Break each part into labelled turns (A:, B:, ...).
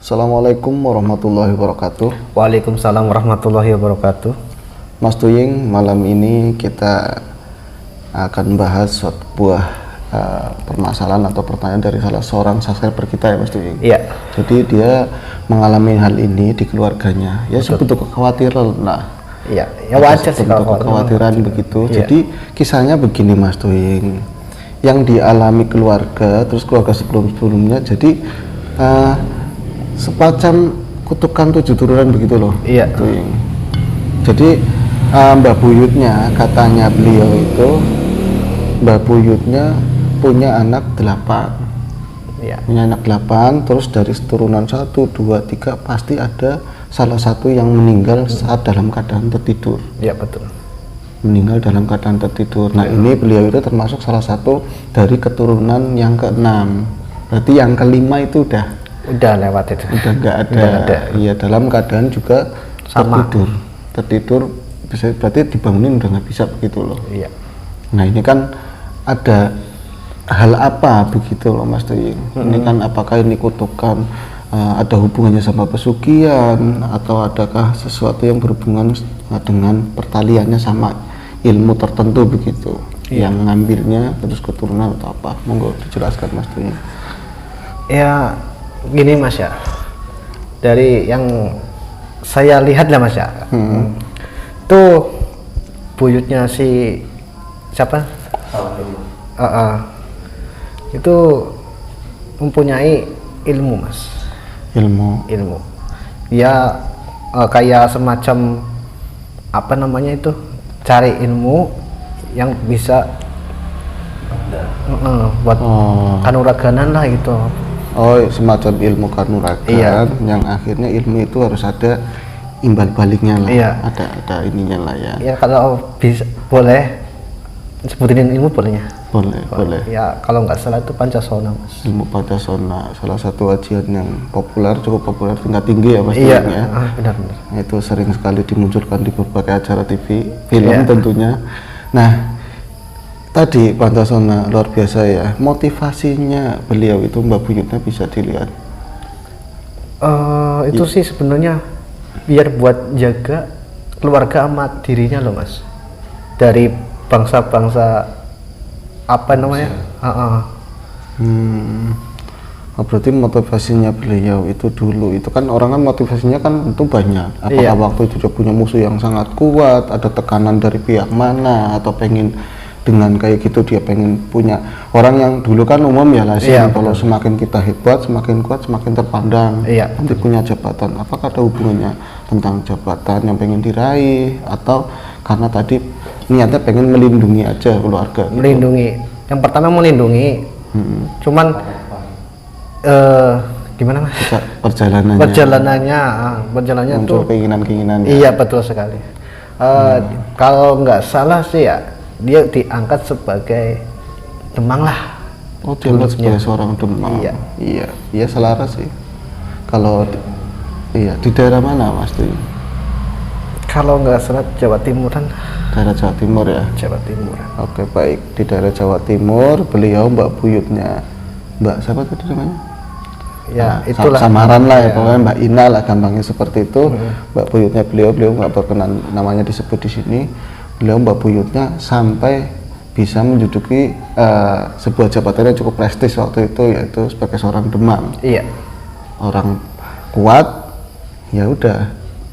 A: Assalamualaikum warahmatullahi wabarakatuh.
B: Waalaikumsalam warahmatullahi wabarakatuh.
A: Mas Tuying, malam ini kita akan bahas sebuah permasalahan atau pertanyaan dari salah seorang subscriber kita ya Mas Tuying.
B: Iya.
A: Jadi dia mengalami hal ini di keluarganya. Ya sebentuk kekhawatiran lah.
B: Iya, ya wajar sih kalau
A: kekhawatiran begitu.
B: Iya.
A: Jadi kisahnya begini Mas Tuying. Yang dialami keluarga, terus keluarga sebelum-sebelumnya, jadi semacam kutukan 7 turunan begitu loh.
B: Iya.
A: Tuying. Jadi Mbak Buyutnya, katanya beliau itu Mbak Buyutnya punya anak 8.
B: Iya.
A: Punya anak 8, terus dari turunan 1, 2, 3 pasti ada salah satu yang meninggal saat dalam keadaan tertidur.
B: Iya, betul.
A: Meninggal dalam keadaan tertidur. Nah, ini beliau itu termasuk salah satu dari keturunan yang ke-6. Berarti yang ke-5 itu
B: Udah lewat itu.
A: udah nggak ada. Iya, dalam keadaan juga
B: Sama.
A: tertidur bisa, berarti dibangunin udah nggak bisa begitu loh.
B: Iya.
A: Nah, ini kan ada hal apa begitu loh Mas Tuying. Ini kan apakah ini kutukan ada hubungannya sama pesugihan, atau adakah sesuatu yang berhubungan dengan pertaliannya sama ilmu tertentu begitu, yang ngambilnya terus keturunan atau apa? Monggo dijelaskan Mas Tuying.
B: Ya gini Mas ya, dari yang saya lihat lah Mas ya, tuh buyutnya si siapa? Itu mempunyai ilmu Mas.
A: Ilmu.
B: Ya kayak semacam apa namanya itu, cari ilmu yang bisa buat kanuraganan lah gitu.
A: Oh, semacam ilmu kanuragan.
B: Iya.
A: Yang akhirnya ilmu itu harus ada imbal baliknya lah.
B: Iya.
A: Ada ininya lah ya.
B: Ya kalau bisa boleh sebutin ilmu bolehnya.
A: Boleh.
B: Ya kalau nggak salah itu Pancasona Mas.
A: Ilmu Pancasona, salah satu ajian yang populer, cukup populer, tingkat tinggi ya Mas.
B: Iya.
A: Tuying, ya.
B: Benar.
A: Itu sering sekali dimunculkan di berbagai acara TV, film
B: Iya.
A: tentunya. Nah, tadi Pancasona luar biasa ya. Motivasinya beliau itu Mbak Buyutnya bisa dilihat.
B: Itu sih sebenarnya biar buat jaga keluarga sama dirinya loh Mas, dari bangsa-bangsa apa namanya.
A: Berarti motivasinya beliau itu dulu itu kan, orang kan motivasinya kan tentu banyak. Apakah
B: Iya.
A: waktu itu dia punya musuh yang sangat kuat, ada tekanan dari pihak mana, atau pengen dengan kayak gitu dia pengen punya, orang yang dulu kan umum ya lah sih,
B: Iya,
A: kalau semakin kita hebat, semakin kuat, semakin terpandang,
B: Iya.
A: nanti punya jabatan. Apakah ada hubungannya tentang jabatan yang pengen diraih, atau karena tadi niatnya pengen melindungi aja keluarga gitu?
B: Melindungi, yang pertama melindungi. Cuman gimana Mas? Perjalanannya
A: Muncul
B: tuh
A: keinginan-keinginan.
B: iya betul sekali. Kalau nggak salah sih ya, dia diangkat sebagai Demang lah.
A: Oh, diangkat sebagai seorang Demang. Iya, selaras sih. Kalau di daerah mana Mas Tuying?
B: Kalau nggak salah Jawa Timuran.
A: Daerah Jawa Timur ya.
B: Jawa Timuran.
A: Oke, baik, di daerah Jawa Timur. Beliau Mbak Buyutnya, Mbak siapa tadi namanya?
B: Ya itulah.
A: Samaran lah ya, pokoknya Mbak Ina lah, gampangnya seperti itu. Mbak Buyutnya beliau nggak berkenan namanya disebut di sini. Beliau Mbak Buyutnya sampai bisa menduduki sebuah jabatan yang cukup prestis waktu itu, yaitu sebagai seorang Demang.
B: Iya.
A: Orang kuat, ya udah,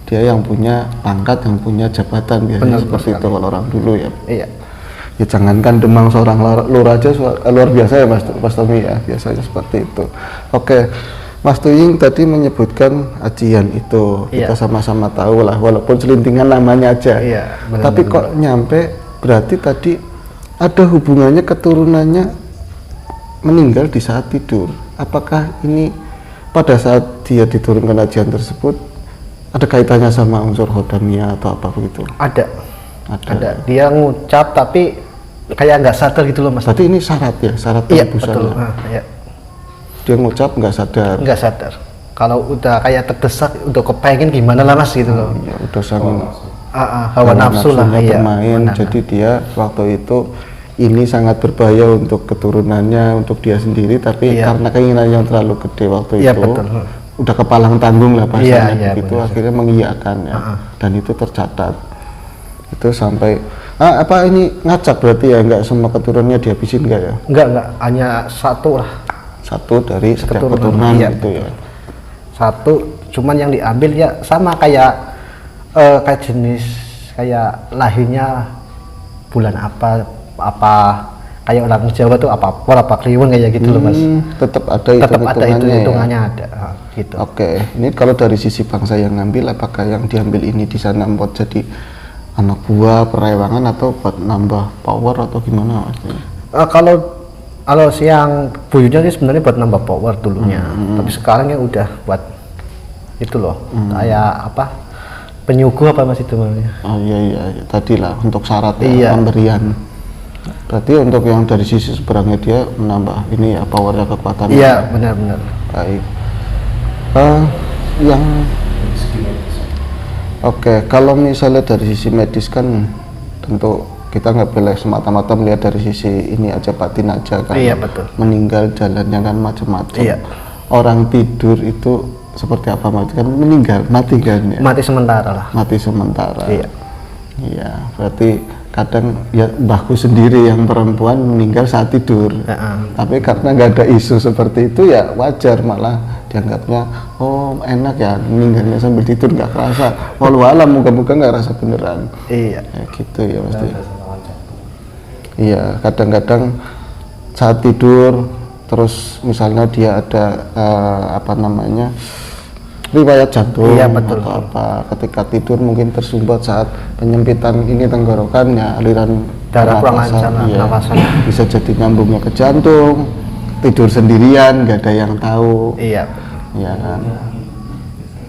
A: dia yang punya pangkat, yang punya jabatan, biasanya seperti itu kalau orang dulu ya.
B: Iya.
A: Ya jangankan Demang, seorang lurah aja luar biasa ya Mas Tommy ya, biasanya seperti itu. Oke, Mas Tuying tadi menyebutkan ajian itu, kita sama-sama tahu lah, walaupun selintingan namanya aja.
B: Iya, benar,
A: tapi kok nyampe berarti tadi ada hubungannya keturunannya meninggal di saat tidur. Apakah ini pada saat dia diturunkan ajian tersebut ada kaitannya sama unsur hodamia atau apa begitu?
B: Ada. Dia ngucap tapi kayak nggak sadar gitu loh Mas.
A: Berarti ini syarat ya, syarat
B: Iya,
A: penebusan.
B: betul.
A: Ya? Dia ngucap nggak sadar.
B: Nggak sadar. Kalau udah kayak terdesak, udah kepengen gimana lah Mas gitu loh.
A: Ya udah sangat
B: hawa nafsu lah,
A: bermain. Jadi dia waktu itu ini sangat berbahaya untuk keturunannya, untuk dia sendiri, tapi karena keinginan yang terlalu gede waktu itu,
B: betul.
A: udah kepalang tanggung lah bahasanya
B: Iya,
A: begitu,
B: benar.
A: akhirnya mengiyakan ya. Dan itu tercatat. Itu sampai apa ini ngacak berarti ya, nggak semua keturunannya dihabisin nggak ya?
B: Enggak, hanya satu lah.
A: Satu dari setiap
B: Keturunan,
A: keturunan
B: iya,
A: gitu ya.
B: Satu, cuman yang diambil ya sama kayak kayak jenis kayak lahirnya bulan apa kayak orang Jawa tuh apa Kliwon kayak gitu loh Mas.
A: Tetap ada
B: Tetap ada itu
A: hitungannya ya.
B: hitungannya ada gitu.
A: Oke, ini kalau dari sisi bangsa yang ngambil, apakah yang diambil ini di sana buat jadi anak buah perewangan atau buat nambah power atau gimana Mas?
B: Kalau siang buyutnya sih sebenarnya buat nambah power dulunya, tapi sekarang ya udah buat itu loh, kayak apa penyuguh apa Mas itu namanya?
A: Oh iya, tadi lah untuk syarat
B: Iya.
A: pemberian. Berarti untuk yang dari sisi seberangnya dia menambah ini ya powernya, kekuatannya.
B: Iya benar-benar.
A: Baik. Yang Oke, kalau misalnya dari sisi medis kan tentu kita nggak boleh semata-mata melihat dari sisi ini aja, batin aja kan.
B: Iya, betul.
A: Meninggal jalannya kan macam-macam.
B: Iya.
A: Orang tidur itu seperti apa Mas? Kan meninggal, mati kan ya?
B: Mati sementara lah.
A: Mati sementara.
B: Iya.
A: Iya, berarti kadang ya mbahku sendiri yang perempuan meninggal saat tidur. Tapi karena nggak ada isu seperti itu ya wajar, malah dianggapnya oh enak ya meninggalnya sambil tidur nggak kerasa. Walau alam moga-moga nggak rasa beneran.
B: Iya.
A: Ya, gitu ya pasti. Iya, kadang-kadang saat tidur terus misalnya dia ada apa namanya riwayat jantung
B: Iya, betul.
A: atau apa, ketika tidur mungkin tersumbat saat penyempitan ini tenggorokannya, aliran
B: Darah kurang
A: pernapasan,
B: lancar,
A: iya.
B: napasan.
A: Bisa jadi nyambungnya ke jantung, tidur sendirian nggak ada yang tahu,
B: Iya.
A: ya kan.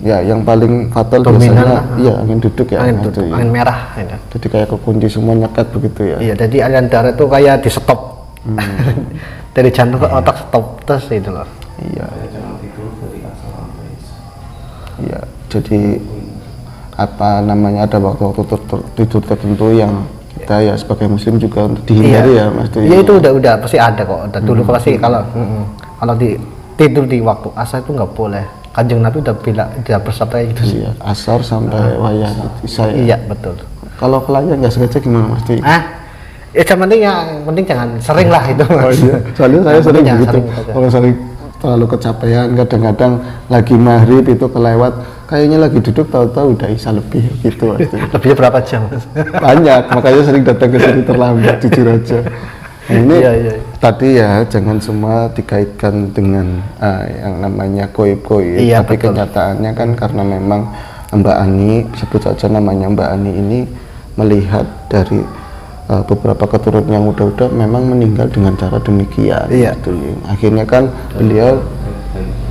A: Ya, yang paling fatal
B: Dominan
A: biasanya
B: lah.
A: iya angin duduk ya.
B: Angin
A: itu
B: tutup,
A: ya.
B: angin merah. Gitu.
A: Jadi kayak kekunci semua, nyekat begitu ya.
B: Iya, jadi aliran darah itu kayak di stop. Dari jantung ke otak stop terus itu loh.
A: Iya. Iya, jadi apa namanya ada waktu-waktu tidur tertentu yang kita ya sebagai muslim juga untuk dihindari ya Mas Dwi.
B: Iya, itu udah pasti ada kok. Udah dulu kalau sih kalau di tidur di waktu asar itu nggak boleh. Kanjeng Nabi udah bersabda kayak gitu sih.
A: Iya, asar sampai wayah isya ya.
B: Iya, betul.
A: Kalau kelayang nggak sengaja gimana Mas Dwi?
B: Ya yang penting jangan sering lah itu.
A: Oh iya, soalnya saya
B: Yang
A: sering
B: penting jangan
A: begitu.
B: sering aja.
A: Kalau sering terlalu kecapean, kadang-kadang lagi maghrib itu kelewat, kayaknya lagi duduk tahu-tahu udah isya lebih gitu Mas Dwi.
B: Lebihnya berapa jam?
A: Banyak, makanya sering datang ke sini terlambat, jujur aja. Nah, ini
B: Iya.
A: tadi ya jangan semua dikaitkan dengan yang namanya goib-goib,
B: Iya,
A: tapi
B: betul.
A: kenyataannya kan karena memang Mbak Ani, sebut saja namanya Mbak Ani ini melihat dari beberapa keturunan yang udah memang meninggal dengan cara demikian.
B: Iya.
A: Gitu. Akhirnya kan beliau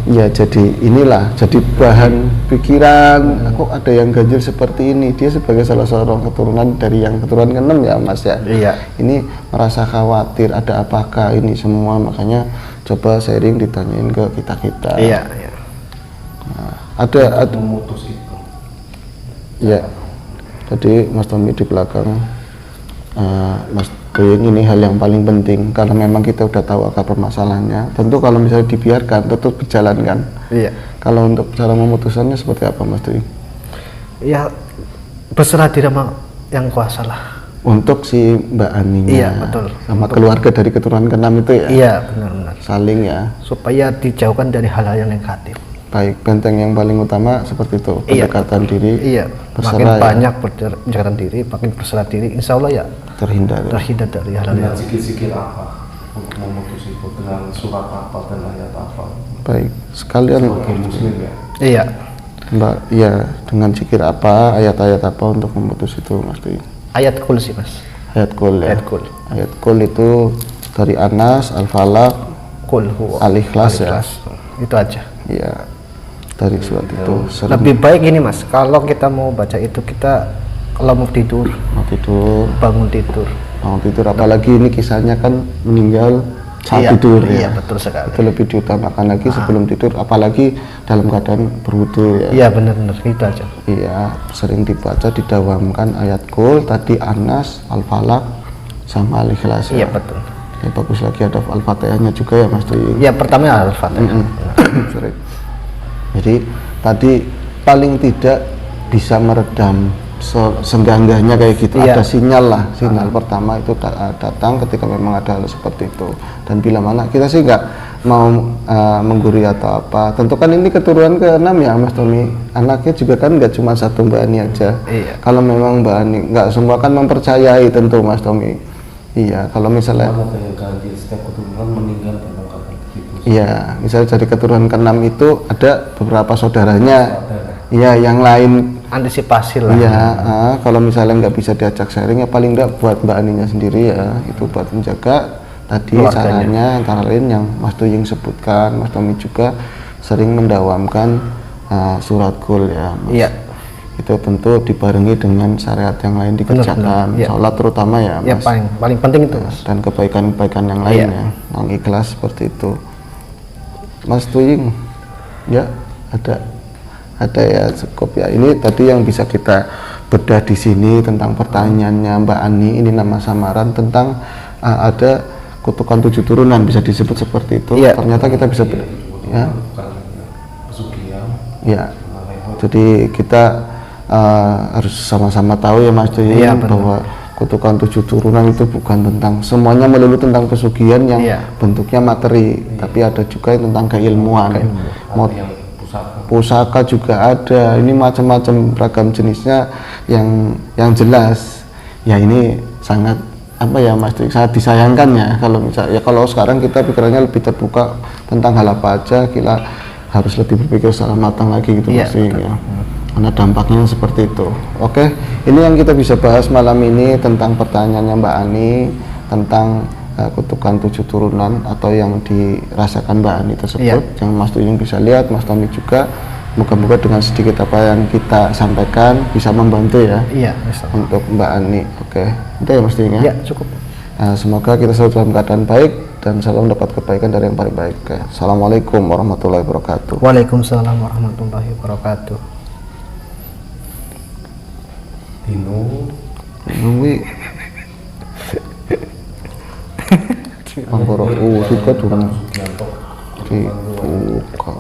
A: ya jadi inilah jadi bahan pikiran, kok ada yang ganjil seperti ini. Dia sebagai salah seorang keturunan dari yang keturunan ke-6 ya Mas ya.
B: Iya.
A: Ini merasa khawatir ada apakah ini semua, makanya coba sharing ditanyain ke kita-kita.
B: Iya.
A: Ada
C: memutus itu.
A: ya. Jadi Mas Tommy di belakang Mas Doyeng, ini hal yang paling penting karena memang kita udah tahu akar permasalahannya. Tentu kalau misalnya dibiarkan tetap berjalan kan.
B: Iya.
A: Kalau untuk cara memutusannya seperti apa Mas Doyeng?
B: Ya berserah diri sama yang kuasa lah.
A: Untuk si Mbak Aninya,
B: Iya, betul.
A: sama keluarga dari keturunan ke-6 itu ya,
B: Iya, benar-benar.
A: saling ya.
B: Supaya dijauhkan dari hal-hal yang negatif.
A: Baik, benteng yang paling utama seperti itu,
B: Iya.
A: pendekatan diri,
B: Iya. Makin
A: berserah ya,
B: banyak pendekatan diri, makin berserah diri, insya Allah ya
A: terhindar. Ya.
B: terhindar dari hal-hal
C: Dengan
B: yang
C: zikir-zikir apa untuk memutus itu, dengan surat apa dan ayat apa
A: Baik, sekalian
C: sebagai muslim ya.
B: iya.
A: Mbak, ya dengan zikir apa, ayat-ayat apa untuk memutus itu Mas Dwi?
B: Ayat kul sih Mas.
A: Ayat kul ya.
B: Ayat kul.
A: Ayat kul itu dari Anas, Al-Falaq,
B: Kul huwa.
A: Al-Ikhlas ya.
B: Itu aja.
A: Ya, dari surat itu sering
B: Lebih baik gini Mas, kalau kita mau baca itu kita kalau mau tidur,
A: mau tidur,
B: bangun tidur.
A: apalagi ini kisahnya kan meninggal saat
B: Iya,
A: tidur
B: iya,
A: ya.
B: betul sekali.
A: Itu lebih diutamakan lagi sebelum tidur, apalagi dalam keadaan berwudu ya.
B: Iya benar-benar itu aja.
A: Iya, sering dibaca, didawamkan ayat kul tadi Anas, Al-Falaq, sama Al-Ikhlas
B: Iya
A: ya.
B: betul.
A: Ya bagus lagi ada Al-Fatihahnya juga ya Mas Dwi.
B: Ya pertama Al-Fatihah.
A: Sering. Ya Jadi tadi paling tidak bisa meredam seenggak-enggaknya kayak gitu.
B: Iya.
A: Ada sinyal lah, sinyal pertama itu datang ketika memang ada hal seperti itu. Dan bila mana kita sih nggak mau menggurui atau apa. Tentu kan ini keturunan ke-6 ya Mas Tommy. Anaknya juga kan nggak cuma satu Mbak Ani aja.
B: Iya.
A: Kalau memang Mbak Ani nggak semua kan mempercayai tentu Mas Tommy. Iya, kalau misalnya
C: Ada yang ganti setiap keturunan meninggal dan mengangkat gitu.
A: iya, misalnya dari keturunan ke-6 itu ada beberapa saudaranya.
C: Saudara.
A: Iya, yang lain.
B: Antisipasi lah.
A: Iya, kalau misalnya nggak bisa diajak sharing ya paling nggak buat Mbak Aninya sendiri ya, itu buat menjaga tadi
B: Keluarganya.
A: caranya antara lain yang Mas Tuying sebutkan, Mas Tommy juga sering mendawamkan surat kul ya, Mas.
B: Iya.
A: Itu tentu dibarengi dengan syariat yang lain dikerjakan,
B: Iya.
A: sholat terutama ya,
B: Ya
A: Mas.
B: paling penting itu, Mas.
A: Dan kebaikan-kebaikan yang lain
B: Iya.
A: ya, yang ikhlas seperti itu. Mas Tuying, ya ada ya cukup ya. Ini tadi yang bisa kita bedah di sini tentang pertanyaannya Mbak Ani. Ini nama samaran tentang ada kutukan 7 turunan, bisa disebut seperti itu.
B: Iya.
A: Ternyata kita bisa ya,
C: Bukan pesugihan.
A: ya. Jadi kita harus sama-sama tahu ya Mas Tuying
B: Iya, benar.
A: bahwa kutukan 7 turunan itu bukan tentang semuanya melulu tentang pesugihan yang
B: Iya.
A: bentuknya materi, tapi ada juga yang tentang keilmuan. Mau
C: Ada yang pusaka.
A: pusaka juga ada, ini macam-macam ragam jenisnya yang jelas ya. Ini sangat apa ya Mas Tuying, sangat disayangkan ya kalau misalnya ya, kalau sekarang kita pikirannya lebih terbuka tentang hal apa aja, kita harus lebih berpikir secara matang lagi gitu
B: Iya,
A: Mas Tuying ya, karena dampaknya seperti itu. Oke, ini yang kita bisa bahas malam ini tentang pertanyaannya Mbak Ani tentang kutukan 7 turunan atau yang dirasakan Mbak Ani tersebut, yang Mas Tuying bisa lihat, Mas Tommy juga. Moga-moga dengan sedikit apa yang kita sampaikan bisa membantu ya
B: Iya, bisa.
A: untuk Mbak Ani. Oke, itu ya Mas Tuying ya.
B: Ya, cukup.
A: Semoga kita selalu dalam keadaan baik dan selalu mendapat kebaikan dari yang paling baik. Oke. Assalamualaikum warahmatullahi wabarakatuh.
B: Waalaikumsalam warahmatullahi wabarakatuh.
C: Dino.
A: Nunggu. Anggoro juga durung
C: Sugianto.
A: dibuka.